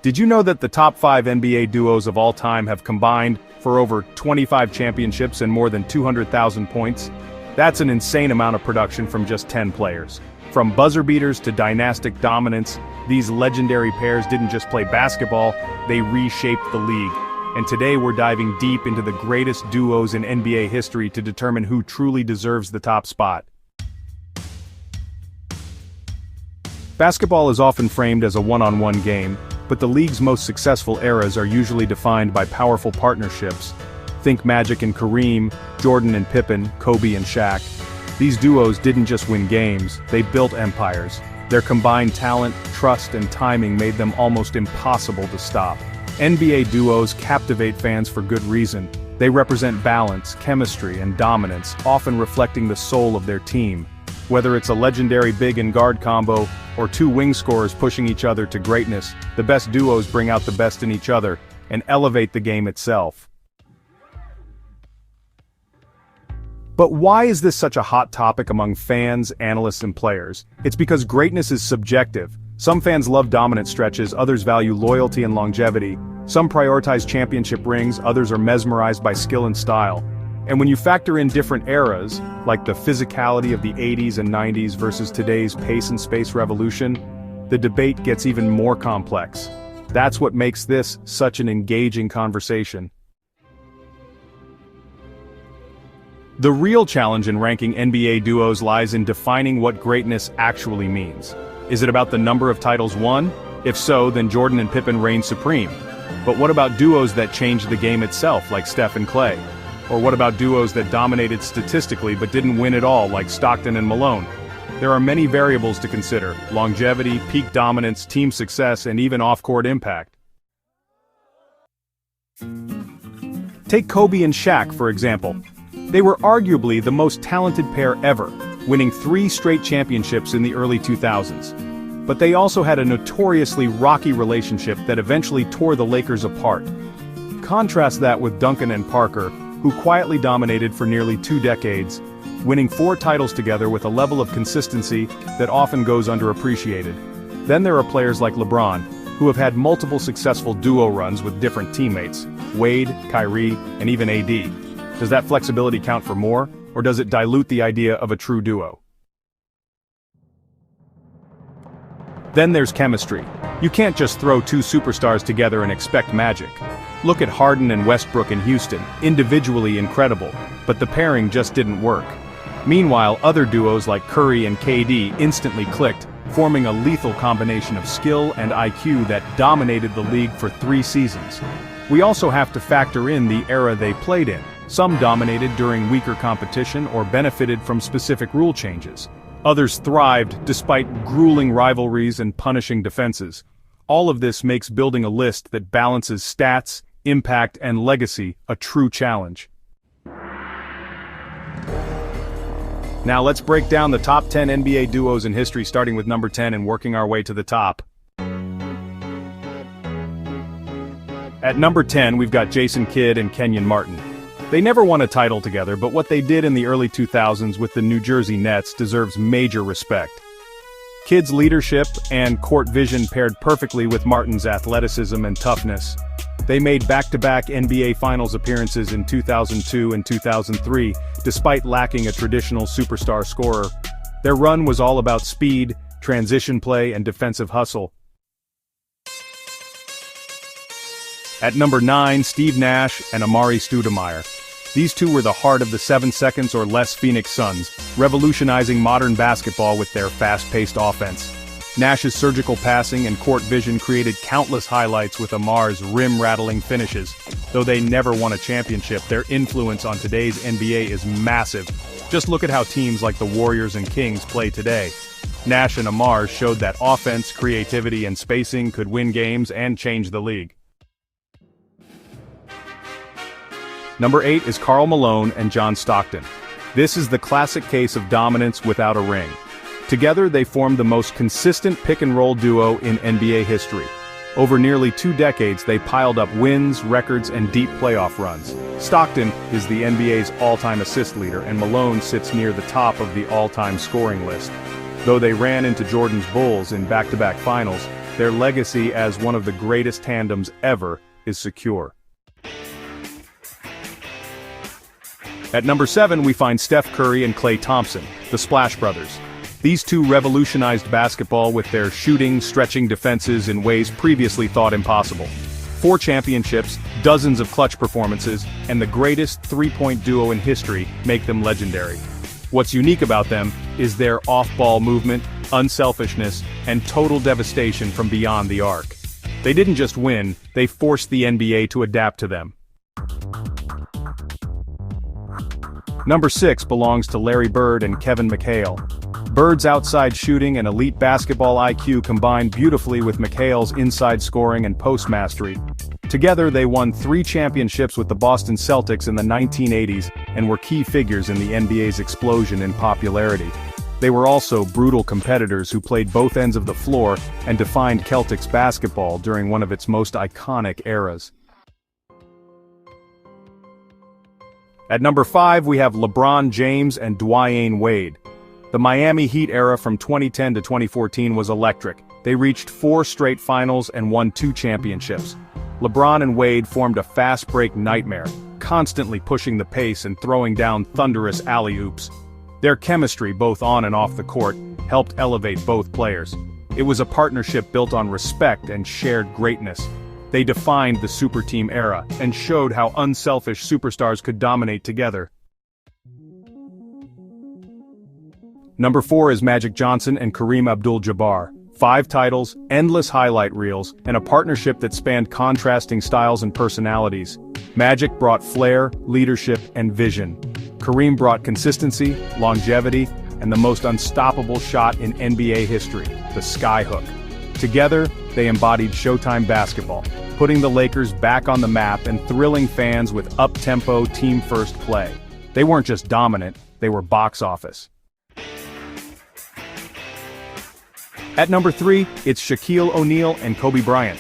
Did you know that the top 5 NBA duos of all time have combined for over 25 championships and more than 200,000 points? That's an insane amount of production from just 10 players. From buzzer beaters to dynastic dominance, these legendary pairs didn't just play basketball, they reshaped the league. And today we're diving deep into the greatest duos in NBA history to determine who truly deserves the top spot. Basketball is often framed as a one-on-one game, but the league's most successful eras are usually defined by powerful partnerships. Think Magic and Kareem, Jordan and Pippen, Kobe and Shaq. These duos didn't just win games, they built empires. Their combined talent, trust, and timing made them almost impossible to stop. NBA duos captivate fans for good reason. They represent balance, chemistry, and dominance, often reflecting the soul of their team. Whether it's a legendary big and guard combo, or two wing scorers pushing each other to greatness, the best duos bring out the best in each other, and elevate the game itself. But why is this such a hot topic among fans, analysts, and players? It's because greatness is subjective. Some fans love dominant stretches, others value loyalty and longevity. Some prioritize championship rings, others are mesmerized by skill and style. And when you factor in different eras, like the physicality of the 80s and 90s versus today's pace and space revolution, the debate gets even more complex. That's what makes this such an engaging conversation. The real challenge in ranking NBA duos lies in defining what greatness actually means. Is it about the number of titles won? If so, then Jordan and Pippen reign supreme. But what about duos that changed the game itself, like Steph and Clay? Or what about duos that dominated statistically but didn't win at all, like Stockton and Malone? There are many variables to consider: longevity, peak dominance, team success, and even off-court impact. Take Kobe and Shaq, for example. They were arguably the most talented pair ever, winning 3 straight championships in the early 2000s. But they also had a notoriously rocky relationship that eventually tore the Lakers apart. Contrast that with Duncan and Parker, who quietly dominated for nearly 2 decades, winning 4 titles together with a level of consistency that often goes underappreciated. Then there are players like LeBron, who have had multiple successful duo runs with different teammates: Wade, Kyrie, and even AD. Does that flexibility count for more, or does it dilute the idea of a true duo? Then there's chemistry. You can't just throw 2 superstars together and expect magic. Look at Harden and Westbrook in Houston, individually incredible, but the pairing just didn't work. Meanwhile, other duos like Curry and KD instantly clicked, forming a lethal combination of skill and IQ that dominated the league for 3 seasons. We also have to factor in the era they played in. Some dominated during weaker competition or benefited from specific rule changes. Others thrived despite grueling rivalries and punishing defenses. All of this makes building a list that balances stats, impact, and legacy a true challenge. Now let's break down the top 10 NBA duos in history, starting with number 10 and working our way to the top. At number 10, we've got Jason Kidd and Kenyon Martin. They never won a title together, but what they did in the early 2000s with the New Jersey Nets deserves major respect. Kidd's leadership and court vision paired perfectly with Martin's athleticism and toughness. They made back-to-back NBA Finals appearances in 2002 and 2003, despite lacking a traditional superstar scorer. Their run was all about speed, transition play, and defensive hustle. At number 9, Steve Nash and Amari Stoudemire. These two were the heart of the 7 seconds or less Phoenix Suns, revolutionizing modern basketball with their fast-paced offense. Nash's surgical passing and court vision created countless highlights with Amar's rim-rattling finishes. Though they never won a championship, their influence on today's NBA is massive. Just look at how teams like the Warriors and Kings play today. Nash and Amar showed that offense, creativity, and spacing could win games and change the league. Number 8 is Karl Malone and John Stockton. This is the classic case of dominance without a ring. Together they formed the most consistent pick-and-roll duo in NBA history. Over nearly 2 decades they piled up wins, records, and deep playoff runs. Stockton is the NBA's all-time assist leader, and Malone sits near the top of the all-time scoring list. Though they ran into Jordan's Bulls in back-to-back finals, their legacy as one of the greatest tandems ever is secure. At number 7 we find Steph Curry and Klay Thompson, the Splash Brothers. These two revolutionized basketball with their shooting, stretching defenses in ways previously thought impossible. 4 championships, dozens of clutch performances, and the greatest three-point duo in history make them legendary. What's unique about them is their off-ball movement, unselfishness, and total devastation from beyond the arc. They didn't just win, they forced the NBA to adapt to them. Number 6 belongs to Larry Bird and Kevin McHale. Bird's outside shooting and elite basketball IQ combined beautifully with McHale's inside scoring and post mastery. Together they won 3 championships with the Boston Celtics in the 1980s and were key figures in the NBA's explosion in popularity. They were also brutal competitors who played both ends of the floor and defined Celtics basketball during one of its most iconic eras. At number 5 we have LeBron James and Dwyane Wade. The Miami Heat era from 2010 to 2014 was electric. They reached 4 straight finals and won 2 championships. LeBron and Wade formed a fast-break nightmare, constantly pushing the pace and throwing down thunderous alley-oops. Their chemistry, both on and off the court, helped elevate both players. It was a partnership built on respect and shared greatness. They defined the super team era and showed how unselfish superstars could dominate together. Number 4 is Magic Johnson and Kareem Abdul-Jabbar. 5 titles, endless highlight reels, and a partnership that spanned contrasting styles and personalities. Magic brought flair, leadership, and vision. Kareem brought consistency, longevity, and the most unstoppable shot in NBA history, the skyhook. Together, they embodied Showtime basketball, putting the Lakers back on the map and thrilling fans with up-tempo, team-first play. They weren't just dominant, they were box office. At number 3, it's Shaquille O'Neal and Kobe Bryant.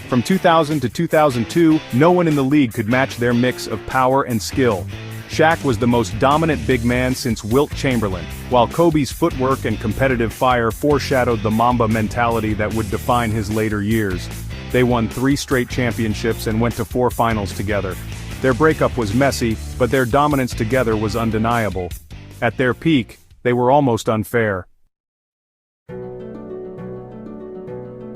From 2000 to 2002, no one in the league could match their mix of power and skill. Shaq was the most dominant big man since Wilt Chamberlain, while Kobe's footwork and competitive fire foreshadowed the Mamba mentality that would define his later years. They won 3 straight championships and went to 4 finals together. Their breakup was messy, but their dominance together was undeniable. At their peak, they were almost unfair.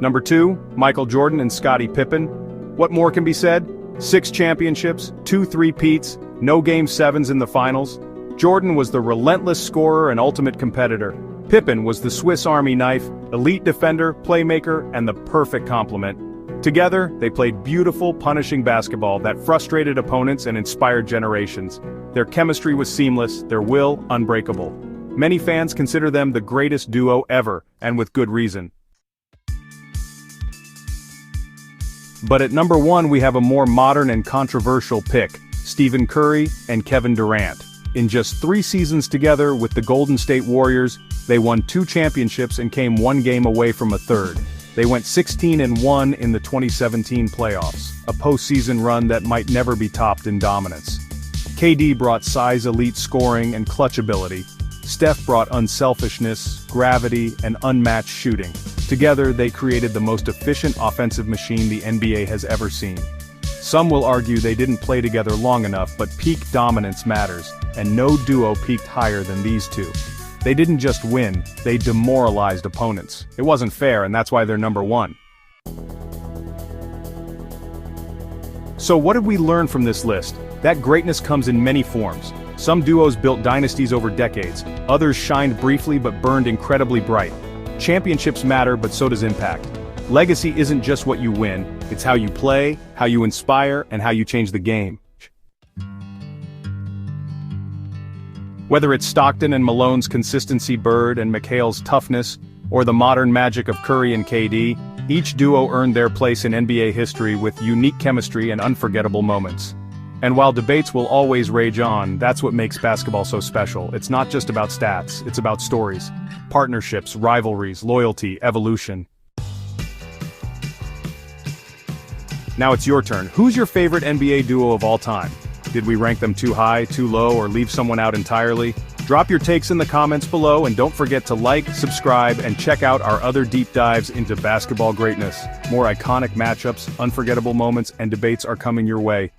Number 2, Michael Jordan and Scottie Pippen. What more can be said? 6 championships, 2 three-peats, no Game 7s in the finals. Jordan was the relentless scorer and ultimate competitor. Pippen was the Swiss Army knife, elite defender, playmaker, and the perfect complement. Together, they played beautiful, punishing basketball that frustrated opponents and inspired generations. Their chemistry was seamless, their will unbreakable. Many fans consider them the greatest duo ever, and with good reason. But at number 1 we have a more modern and controversial pick, Stephen Curry and Kevin Durant. In just 3 seasons together with the Golden State Warriors, they won 2 championships and came 1 game away from a third. They went 16-1 in the 2017 playoffs, a postseason run that might never be topped in dominance. KD brought size, elite scoring, and clutch ability. Steph brought unselfishness, gravity, and unmatched shooting. Together, they created the most efficient offensive machine the NBA has ever seen. Some will argue they didn't play together long enough, but peak dominance matters, and no duo peaked higher than these two. They didn't just win, they demoralized opponents. It wasn't fair, and that's why they're number 1. So what did we learn from this list? That greatness comes in many forms. Some duos built dynasties over decades, others shined briefly but burned incredibly bright. Championships matter, but so does impact. Legacy isn't just what you win, it's how you play, how you inspire, and how you change the game. Whether it's Stockton and Malone's consistency, Bird and McHale's toughness, or the modern magic of Curry and KD, each duo earned their place in NBA history with unique chemistry and unforgettable moments. And while debates will always rage on, that's what makes basketball so special. It's not just about stats, it's about stories. Partnerships, rivalries, loyalty, evolution. Now it's your turn. Who's your favorite NBA duo of all time? Did we rank them too high, too low, or leave someone out entirely? Drop your takes in the comments below and don't forget to like, subscribe, and check out our other deep dives into basketball greatness. More iconic matchups, unforgettable moments, and debates are coming your way.